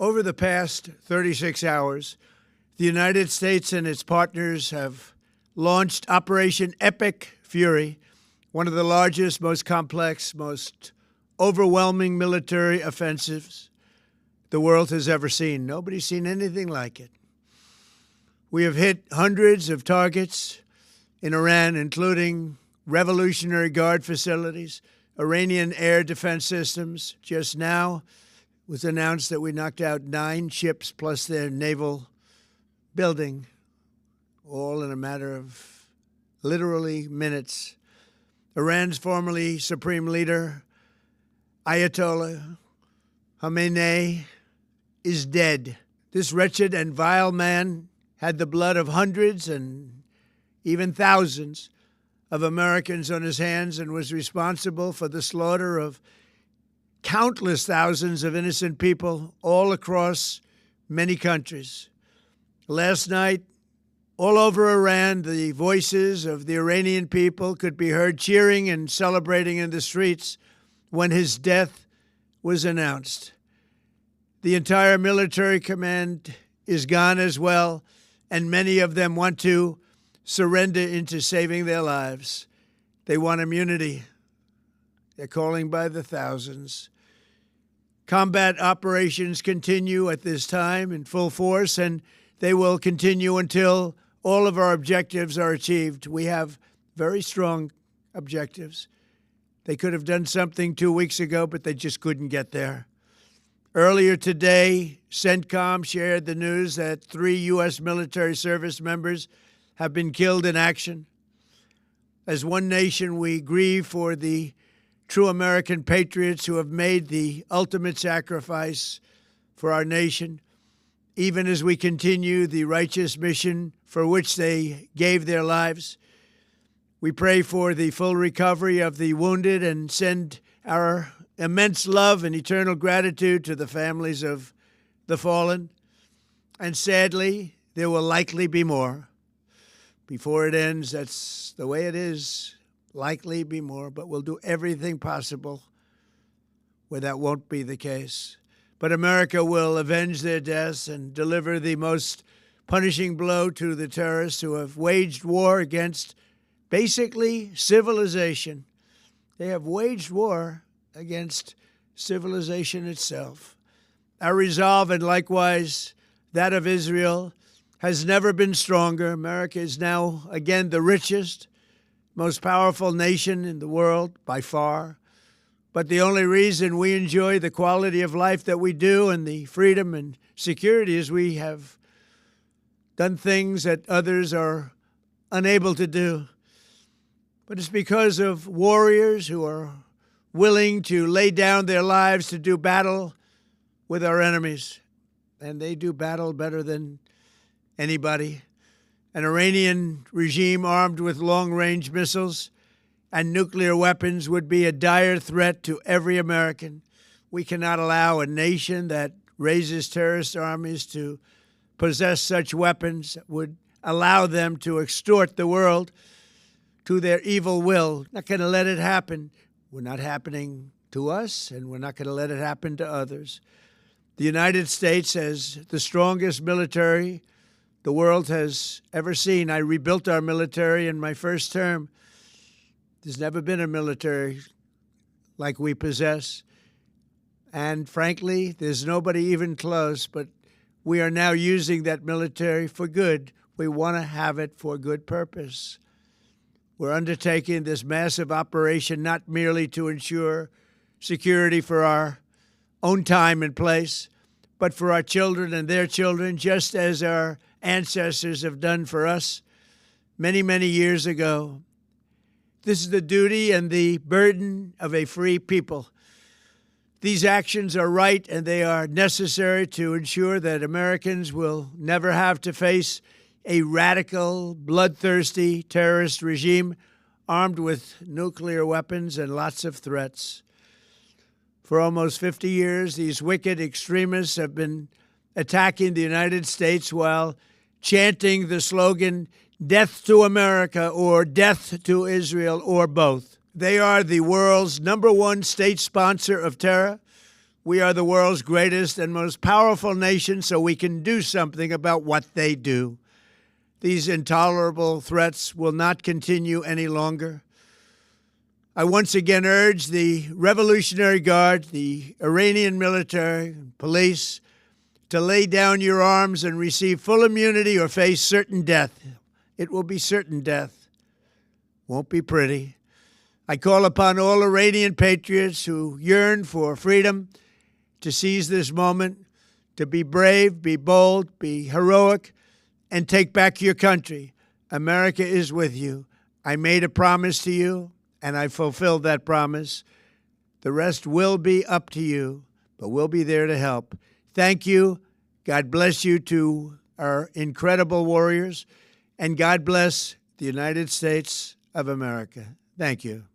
Over the past 36 hours, the United States and its partners have launched Operation Epic Fury, one of the largest, most complex, most overwhelming military offensives the world has ever seen. Nobody's seen anything like it. We have hit hundreds of targets in Iran, including Revolutionary Guard facilities, Iranian air defense systems. Just now it was announced that we knocked out 9 ships plus their naval building, all in a matter of literally minutes. Iran's formerly supreme leader, Ayatollah Khamenei, is dead. This wretched and vile man had the blood of hundreds and even thousands of Americans on his hands and was responsible for the slaughter of countless thousands of innocent people all across many countries. Last night, all over Iran, the voices of the Iranian people could be heard cheering and celebrating in the streets when his death was announced. The entire military command is gone as well, and many of them want to surrender into saving their lives. They want immunity. They're calling by the thousands. Combat operations continue at this time in full force, and they will continue until all of our objectives are achieved. We have very strong objectives. They could have done something 2 weeks ago, but they just couldn't get there. Earlier today, CENTCOM shared the news that 3 U.S. military service members have been killed in action. As one nation, we grieve for the true American patriots who have made the ultimate sacrifice for our nation, even as we continue the righteous mission for which they gave their lives. We pray for the full recovery of the wounded and send our immense love and eternal gratitude to the families of the fallen. And sadly, there will likely be more. Before it ends, that's the way it is. Likely be more, but we'll do everything possible where that won't be the case. But America will avenge their deaths and deliver the most punishing blow to the terrorists who have waged war against basically civilization. They have waged war against civilization itself. Our resolve, and likewise that of Israel, has never been stronger. America is now again the richest, most powerful nation in the world by far. But the only reason we enjoy the quality of life that we do and the freedom and security is we have done things that others are unable to do. But it's because of warriors who are willing to lay down their lives to do battle with our enemies. And they do battle better than anybody. An Iranian regime armed with long-range missiles and nuclear weapons would be a dire threat to every American. We cannot allow a nation that raises terrorist armies to possess such weapons that would allow them to extort the world to their evil will. Not going to let it happen. We're not happening to us, and we're not going to let it happen to others. The United States has the strongest military the world has ever seen. I rebuilt our military in my first term. There's never been a military like we possess. And frankly, there's nobody even close, but we are now using that military for good. We want to have it for good purpose. We're undertaking this massive operation not merely to ensure security for our own time and place, but for our children and their children, just as our ancestors have done for us many, many years ago. This is the duty and the burden of a free people. These actions are right and they are necessary to ensure that Americans will never have to face a radical, bloodthirsty terrorist regime armed with nuclear weapons and lots of threats. For almost 50 years, these wicked extremists have been attacking the United States while chanting the slogan, "Death to America," or "Death to Israel," or both. They are the world's #1 state sponsor of terror. We are the world's greatest and most powerful nation, so we can do something about what they do. These intolerable threats will not continue any longer. I once again urge the Revolutionary Guard, the Iranian military, police, to lay down your arms and receive full immunity or face certain death. It will be certain death. Won't be pretty. I call upon all Iranian patriots who yearn for freedom to seize this moment, to be brave, be bold, be heroic, and take back your country. America is with you. I made a promise to you, and I fulfilled that promise. The rest will be up to you, but we'll be there to help. Thank you. God bless you to our incredible warriors, and God bless the United States of America. Thank you.